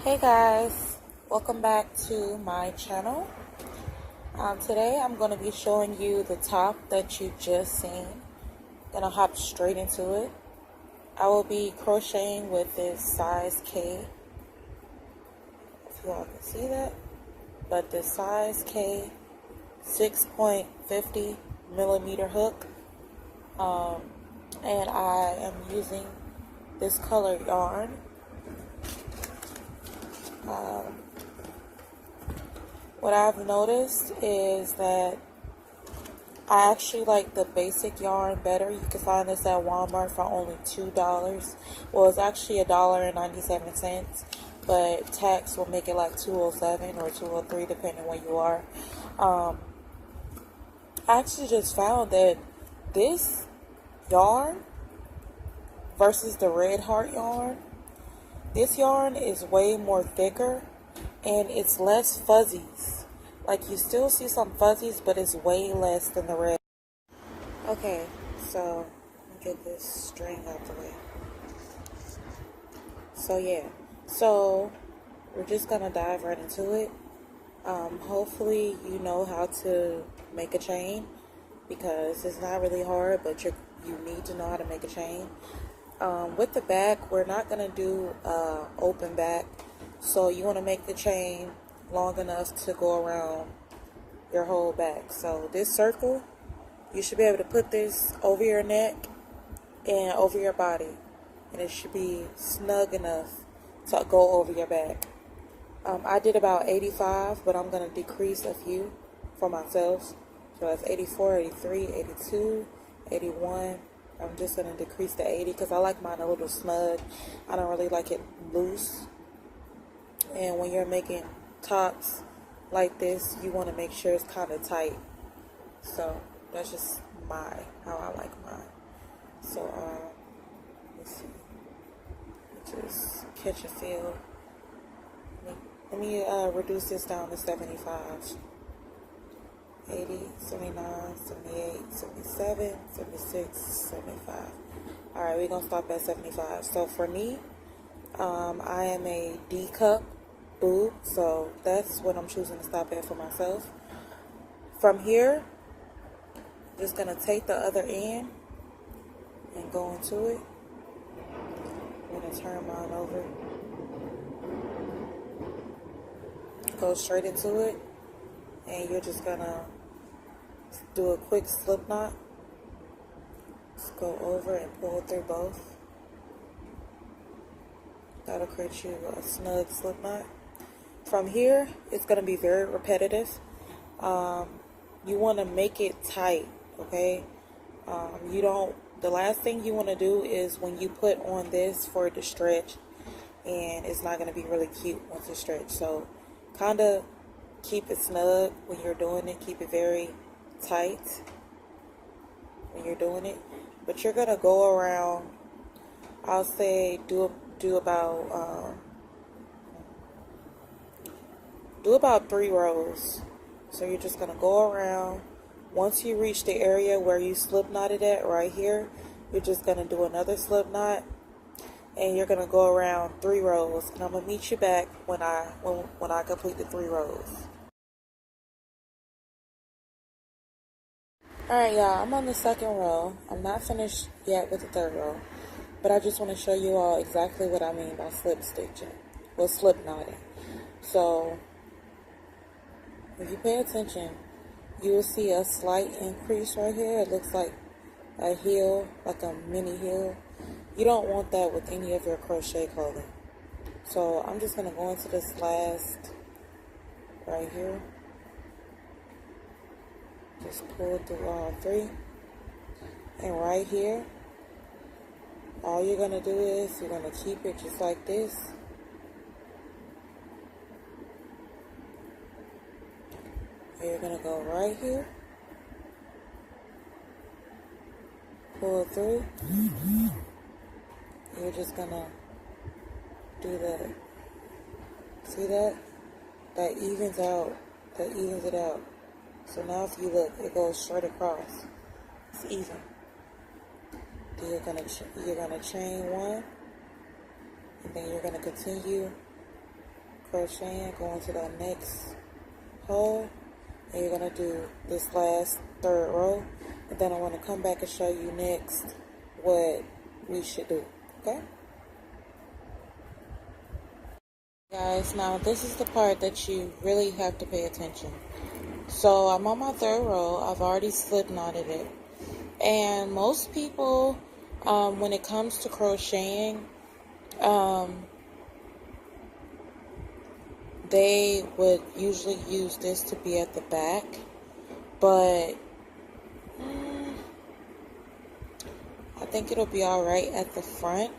Hey guys, welcome back to my channel. Today I'm going to be showing you the top that you just seen. Gonna hop straight into it. I will be crocheting with this size K, if you all can see that, but this size K 6.50 millimeter hook, and I am using this color yarn. What I've noticed is that I actually like the basic yarn better. You can find this at Walmart for only $2. Well, it's actually $1.97, but tax will make it like $2.07 or $2.03 depending where you are. I actually just found that this yarn versus the Red Heart yarn, this yarn is way more thicker and it's less fuzzies. Like, you still see some fuzzies, but it's way less than the red. Okay, so let me get this string out the way. So yeah, so we're just gonna dive right into it. Hopefully you know how to make a chain, because it's not really hard, but you need to know how to make a chain. With the back, we're not gonna do open back, so you want to make the chain long enough to go around your whole back. So this circle, you should be able to put this over your neck and over your body, and it should be snug enough to go over your back. I did about 85, but I'm going to decrease a few for myself. So that's 84, 83, 82, 81. I'm just going to decrease to 80 because I like mine a little snug. I don't really like it loose. And when you're making tops like this, you want to make sure it's kind of tight. So that's just how I like mine. So let's see, just catch a feel. Let me reduce this down to 75. 80, 79, 78, 77, 76, 75. All right, we're gonna stop at 75. So for me, I am a D cup boob, so that's what I'm choosing to stop at for myself. From here, just gonna take the other end and go into it. I'm gonna turn mine over, go straight into it, and you're just gonna do a quick slip knot. Just go over and pull through both. That'll create you a snug slip knot. From here, it's going to be very repetitive. You want to make it tight, okay? The last thing you want to do is when you put on this for it to stretch, and it's not going to be really cute once it's stretched. So kind of keep it snug when you're doing it. Keep it very tight when you're doing it. But you're going to go around, I'll say do about 3 rows. So you're just going to go around. Once you reach the area where you slip knotted at right here, you're just going to do another slip knot, and you're going to go around 3 rows, and I'm going to meet you back when I complete the 3 rows. Alright, y'all, I'm on the 2nd row. I'm not finished yet with the 3rd row, but I just want to show you all exactly what I mean by slip stitching. Well, slip knotting. So if you pay attention, you will see a slight increase right here. It looks like a heel, like a mini heel. You don't want that with any of your crochet clothing. So I'm just going to go into this last right here. Just pull through all 3. And right here, all you're going to do is you're going to keep it just like this. And you're going to go right here. Pull it through. You're just going to do that. See that? That evens out. That evens it out. So now if you look, it goes straight across. It's even. Then you're gonna chain 1, and then you're gonna continue crochet and go into the next hole, and you're going to do this last third row, and then I want to come back and show you next what we should do. Okay, guys, now this is the part that you really have to pay attention. So I'm on my third row. I've already slip knotted it, and most people when it comes to crocheting, they would usually use this to be at the back, but I think it'll be alright at the front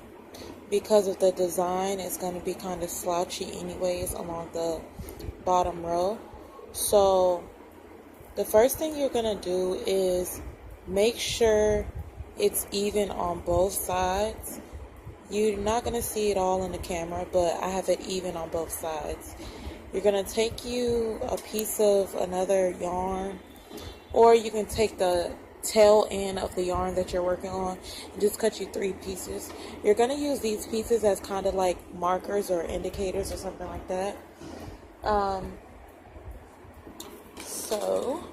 because of the design. It's going to be kind of slouchy anyways along the bottom row. So the first thing you're going to do is make sure it's even on both sides. You're not going to see it all in the camera, but I have it even on both sides. You're going to take you a piece of another yarn, or you can take the tail end of the yarn that you're working on and just cut you 3 pieces. You're going to use these pieces as kind of like markers or indicators or something like that. So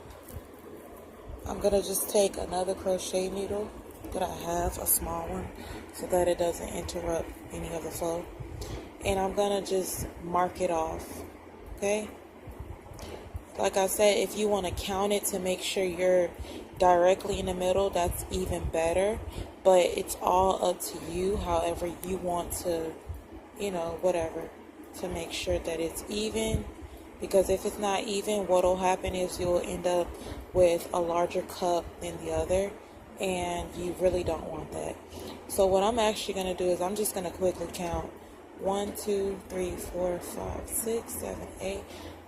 I'm going to just take another crochet needle that I have, a small one, so that it doesn't interrupt any of the flow, and I'm going to just mark it off. Okay, like I said, if you want to count it to make sure you're directly in the middle, that's even better, but it's all up to you, however you want to, whatever, to make sure that it's even, because if it's not even, what'll happen is you'll end up with a larger cup than the other, and you really don't want that. So what I'm actually going to do is I'm just going to quickly count 1, 2, 3, 4, 5, 6, 7, 8,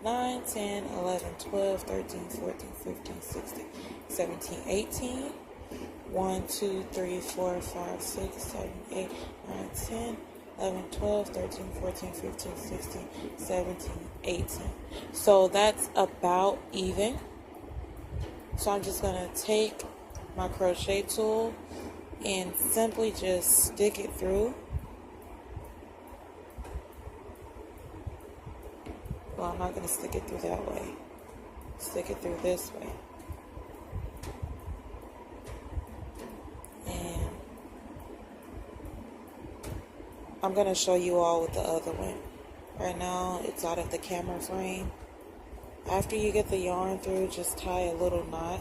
9, 10, 11, 12, 13, 14, 15, 16, 17, 18. 1, 2, 3, 4, 5, 6, 7, 8, 9, 10, 11, 12, 13, 14, 15, 16, 17, 18. So that's about even. So I'm just going to take my crochet tool and simply just stick it through. Well, I'm not going to stick it through that way. Stick it through this way. And I'm going to show you all with the other one. Right now, it's out of the camera frame. After you get the yarn through, just tie a little knot.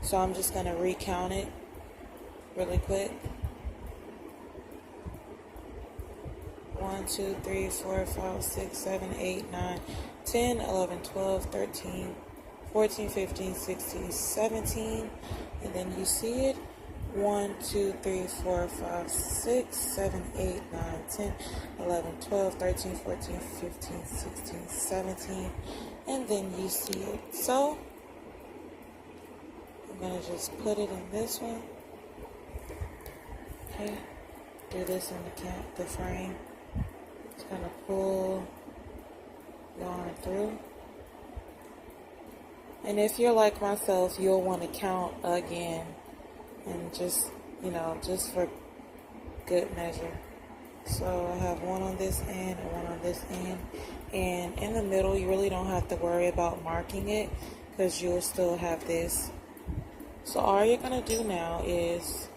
So I'm just going to recount it really quick. 1, 2, 3, 4, 5, 6, 7, 8, 9, 10, 11, 12, 13, 14, 15, 16, 17. And then you see it. 1, 2, 3, 4, 5, 6, 7, 8, 9, 10, 11, 12, 13, 14, 15, 16, 17. And then you see it. So I'm going to just put it in this one. Okay. Do this in the frame. Just going to pull yarn through. And if you're like myself, you'll want to count again. And just, just for good measure. So I have one on this end and one on this end. And in the middle, you really don't have to worry about marking it because you'll still have this. So all you're going to do now is,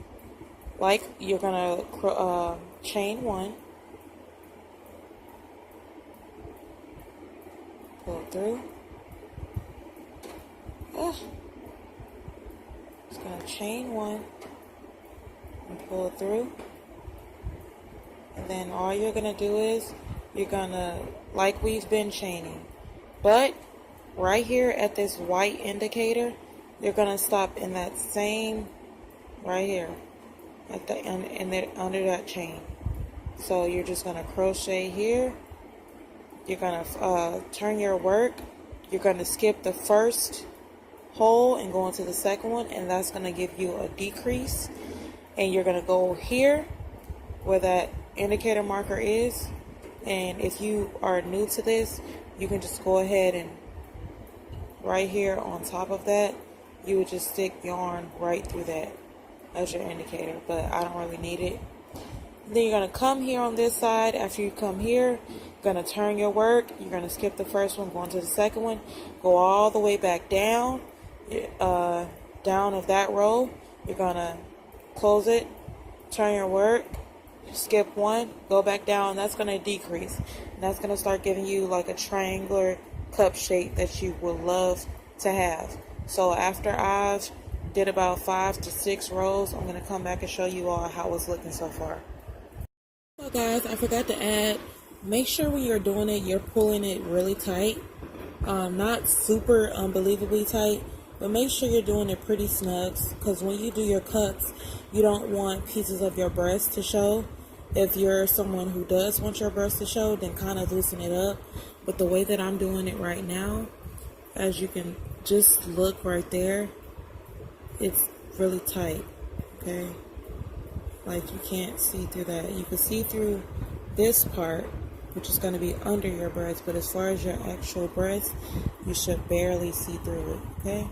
you're going to chain 1. Pull through. Just going to chain 1 and pull through. And then all you're going to do is you're going to, like we've been chaining, but right here at this white indicator, you're going to stop in that same, right here, at the under that chain. So you're just going to crochet here. You're going to turn your work. You're going to skip the first hole and go into the second one, and that's going to give you a decrease. And you're going to go here where that indicator marker is, and if you are new to this, you can just go ahead and right here on top of that, you would just stick yarn right through that as your indicator, but I don't really need it. Then you're going to come here on this side. After you come here, you're going to turn your work. You're going to skip the first one, go on to the second one. Go all the way back down, down of that row. You're going to close it, turn your work, skip one, go back down. That's going to decrease. And that's going to start giving you like a triangular cup shape that you would love to have. So after I've did about 5 to 6 rows, I'm going to come back and show you all how it's looking so far. So guys, I forgot to add, make sure when you're doing it, you're pulling it really tight. Not super unbelievably tight, but make sure you're doing it pretty snug, because when you do your cuts, you don't want pieces of your breast to show. If you're someone who does want your breast to show, then kind of loosen it up. But the way that I'm doing it right now, as you can just look right there, it's really tight, okay? Like you can't see through that. You can see through this part, which is going to be under your breast, but as far as your actual breast, you should barely see through it, okay?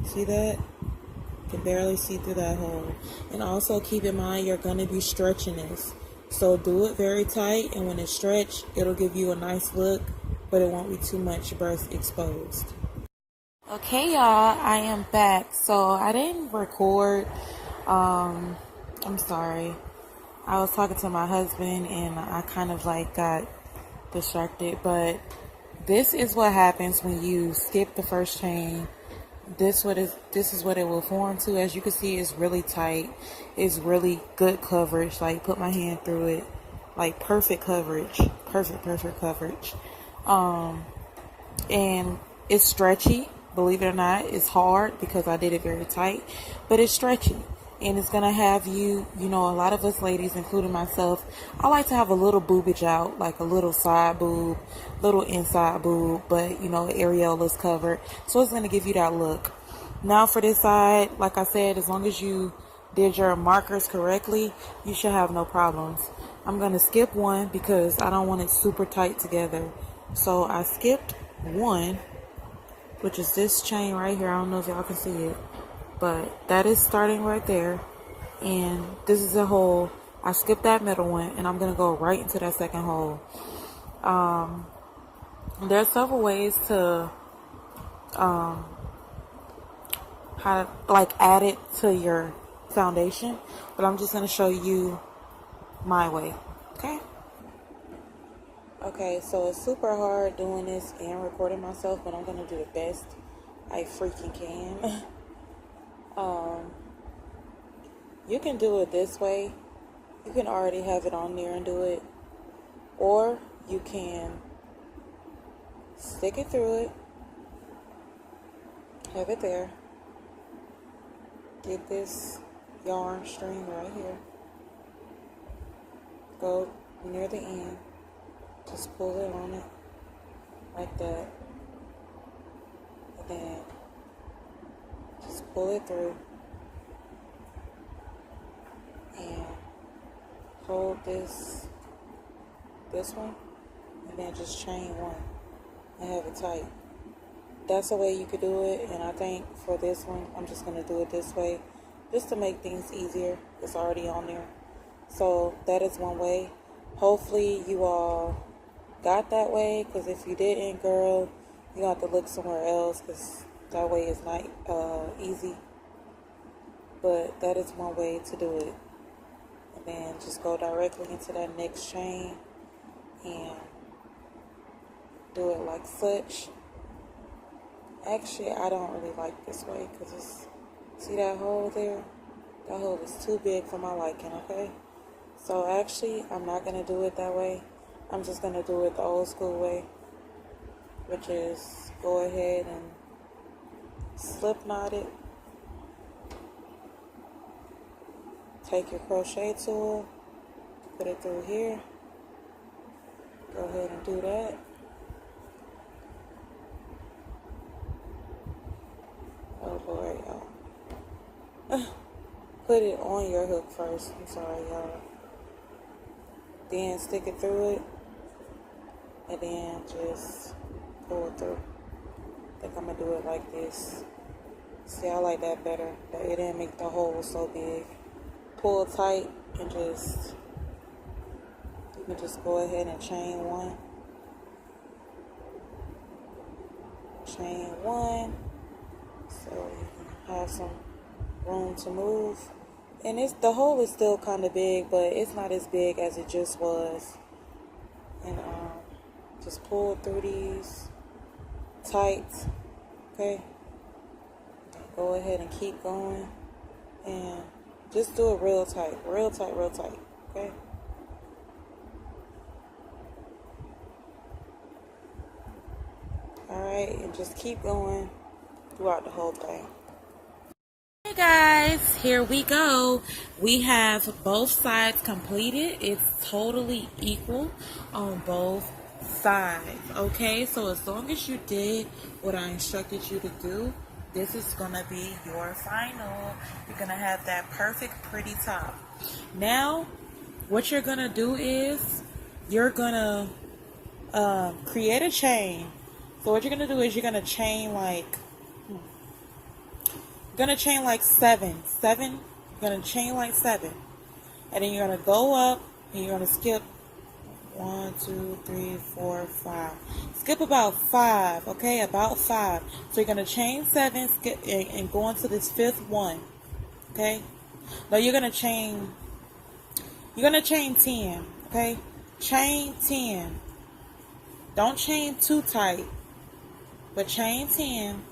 See that? You can barely see through that hole. And also keep in mind, you're going to be stretching this. So do it very tight, and when it's stretched, it'll give you a nice look, but it won't be too much breast exposed. Okay, y'all, I am back. So I didn't record. I'm sorry. I was talking to my husband and I kind of like got distracted, but this is what happens when you skip the first chain. This is what it will form to. As you can see, it's really tight. It's really good coverage. Like, put my hand through it. Like, perfect coverage. Perfect coverage. And it's stretchy. Believe it or not, it's hard because I did it very tight, but it's stretchy. And it's going to have you, you know, a lot of us ladies, including myself, I like to have a little boobage out, like a little side boob, little inside boob, but, you know, areola's covered. So it's going to give you that look. Now for this side, like I said, as long as you did your markers correctly, you should have no problems. I'm going to skip one because I don't want it super tight together. So I skipped one, which is this chain right here. I don't know if y'all can see it. But that is starting right there, and this is a hole. I skipped that middle one, and I'm going to go right into that second hole. There are several ways to how like add it to your foundation, but I'm just going to show you my way, okay? Okay, so it's super hard doing this and recording myself, but I'm going to do the best I freaking can. You can do it this way. You can already have it on there and do it. Or you can stick it through it. Have it there. Get this yarn string right here. Go near the end. Just pull it on it. Like that. And then just pull it through. And hold this one, and then just chain one and have it tight. That's the way you could do it, and I think for this one, I'm just going to do it this way, just to make things easier. It's already on there. So that is one way. Hopefully you all got that way, because if you didn't, girl, you have to look somewhere else, because that way is not easy. But that is one way to do it. And then just go directly into that next chain and do it like such. Actually, I don't really like this way because it's, see that hole there? That hole is too big for my liking, okay? So actually, I'm not going to do it that way. I'm just going to do it the old school way, which is go ahead and slip knot it. Take your crochet tool, put it through here. Go ahead and do that. Oh Lord, y'all. Put it on your hook first. I'm sorry, y'all. Then stick it through it, and then just pull it through. I think I'm gonna do it like this. See, I like that better. It didn't make the hole so big. Pull tight and just You can just go ahead and chain one. Chain one. So you can have some room to move. And the hole is still kind of big, but it's not as big as it just was. And just pull through these tight. Okay. Go ahead and keep going. And just do it real tight. Real tight, real tight. Okay. Alright, and just keep going throughout the whole thing. Hey guys, here we go. We have both sides completed. It's totally equal on both sides. Okay, so as long as you did what I instructed you to do, this is gonna be your final. You're gonna have that perfect pretty top. Now what you're gonna do is you're gonna create a chain. So what you're gonna do is you're gonna chain like seven. You're gonna chain like 7, and then you're gonna go up and you're gonna skip 1, 2, 3, 4, 5. Skip about 5, okay? About 5. So you're gonna chain 7, skip and go into this 5th one, okay? Now you're gonna chain 10, okay? Chain 10. Don't chain too tight, but chain 10.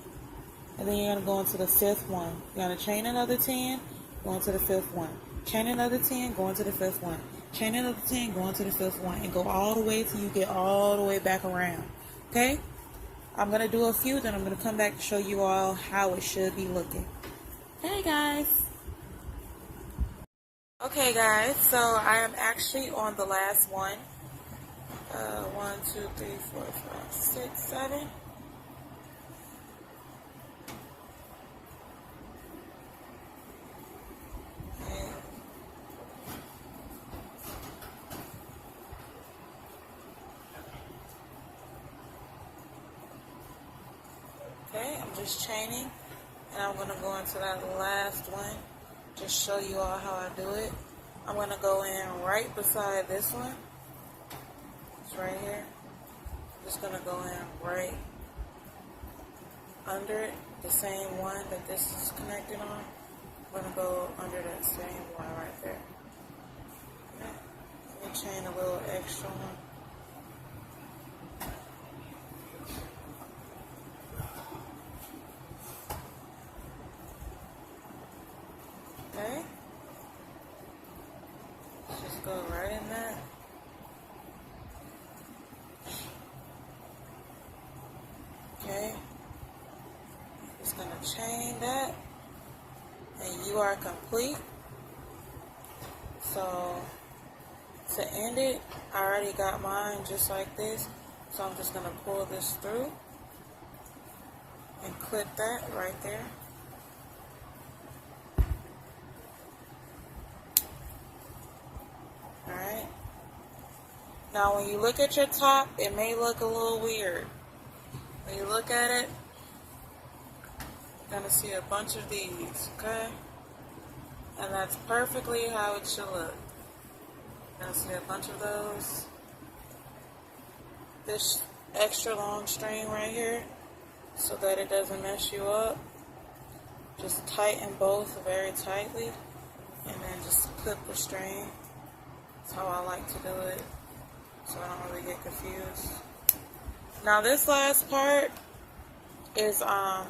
And then you're going to go into the 5th one. You're going to chain another 10, go into the 5th one. Chain another 10, go into the 5th one. Chain another 10, go into the 5th one. And go all the way till you get all the way back around. Okay? I'm going to do a few, then I'm going to come back to show you all how it should be looking. Hey guys. Okay guys, so I am actually on the last one. 1, 2, 3, 4, 5, 6, 7. Okay, I'm just chaining, and I'm going to go into that last one, just show you all how I do it. I'm going to go in right beside this one. It's right here. I'm just going to go in right under it, the same one that this is connected on. I'm going to go under that same one right there. Okay. Let me chain a little extra one. Okay, let's just go right in there. Okay, just gonna chain that, and you are complete. So to end it, I already got mine just like this, so I'm just gonna pull this through and clip that right there. Alright. Now when you look at your top, it may look a little weird. When you look at it, you're going to see a bunch of these, okay? And that's perfectly how it should look. You're going to see a bunch of those. This extra long string right here, so that it doesn't mess you up. Just tighten both very tightly, and then just clip the string. That's how I like to do it, so I don't really get confused. Now this last part is yeah.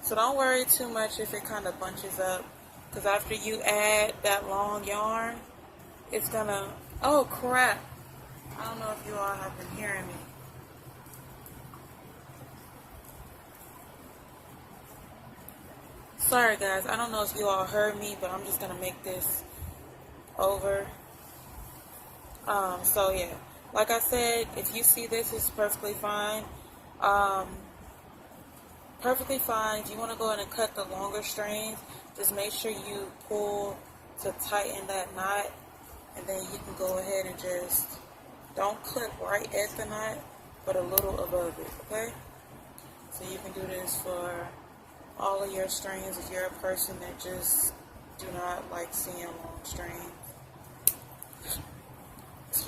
So don't worry too much if it kind of bunches up, because after you add that long yarn, it's gonna, oh crap, I don't know if you all have been hearing me. Sorry guys, I don't know if you all heard me, but I'm just gonna make this over. So yeah, like I said, if you see this, it's perfectly fine. Perfectly fine. If you want to go in and cut the longer strings, just make sure you pull to tighten that knot, and then you can go ahead and just don't clip right at the knot, but a little above it, okay? So you can do this for all of your strings if you're a person that just do not like seeing long strings.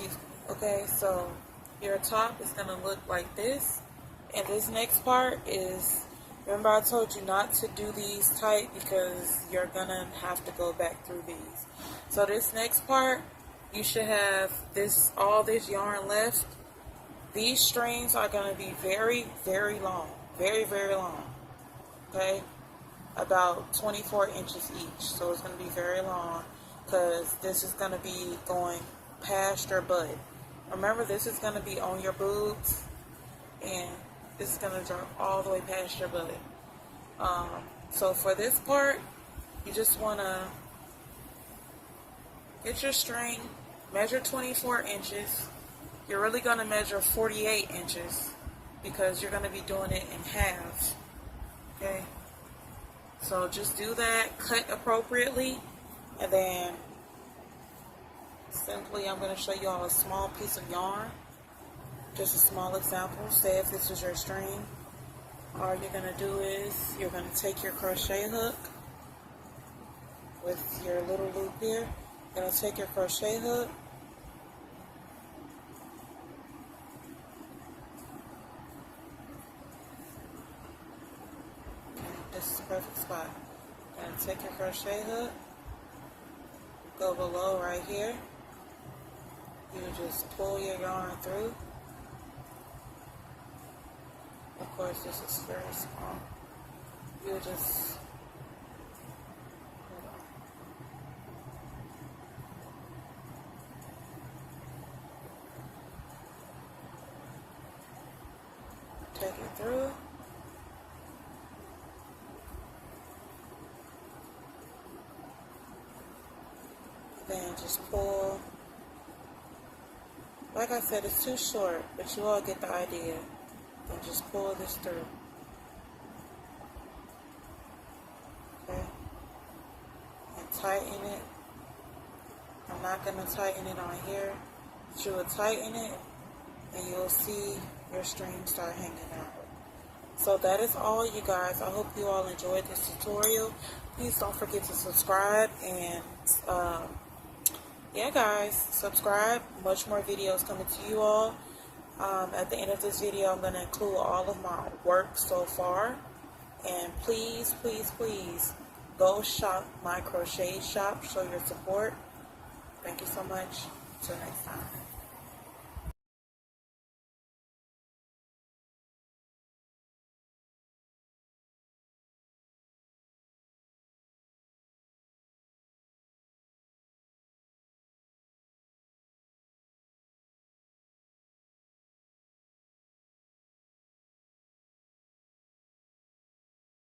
excuse me. Okay, so your top is going to look like this. And this next part is, remember I told you not to do these tight because you're going to have to go back through these. So this next part, you should have all this yarn left. These strings are going to be very, very long. Very, very long. Okay? About 24 inches each. So it's going to be very long because this is going to be going past your butt. Remember, this is going to be on your boobs, and this is going to drop all the way past your butt. So for this part, you just want to get your string, measure 24 inches. You're really going to measure 48 inches because you're going to be doing it in halves. Okay? So just do that, cut appropriately, and then simply I'm going to show you all a small piece of yarn. Just a small example. Say if this is your string, all you're going to do is you're going to take your crochet hook with your little loop here. You're going to take your crochet hook, this is the perfect spot. You're going to take your crochet hook, go below right here. You just pull your yarn through. Of course, this is very small. You just take it through. Then just pull. Like I said, it's too short, but you all get the idea. Then just pull this through. Okay? And tighten it. I'm not going to tighten it on here. But you will tighten it, and you'll see your string start hanging out. So that is all, you guys. I hope you all enjoyed this tutorial. Please don't forget to subscribe, and yeah, guys, subscribe. Much more videos coming to you all. At the end of this video, I'm going to include all of my work so far. And please, please, please go shop my crochet shop. Show your support. Thank you so much. Until next time.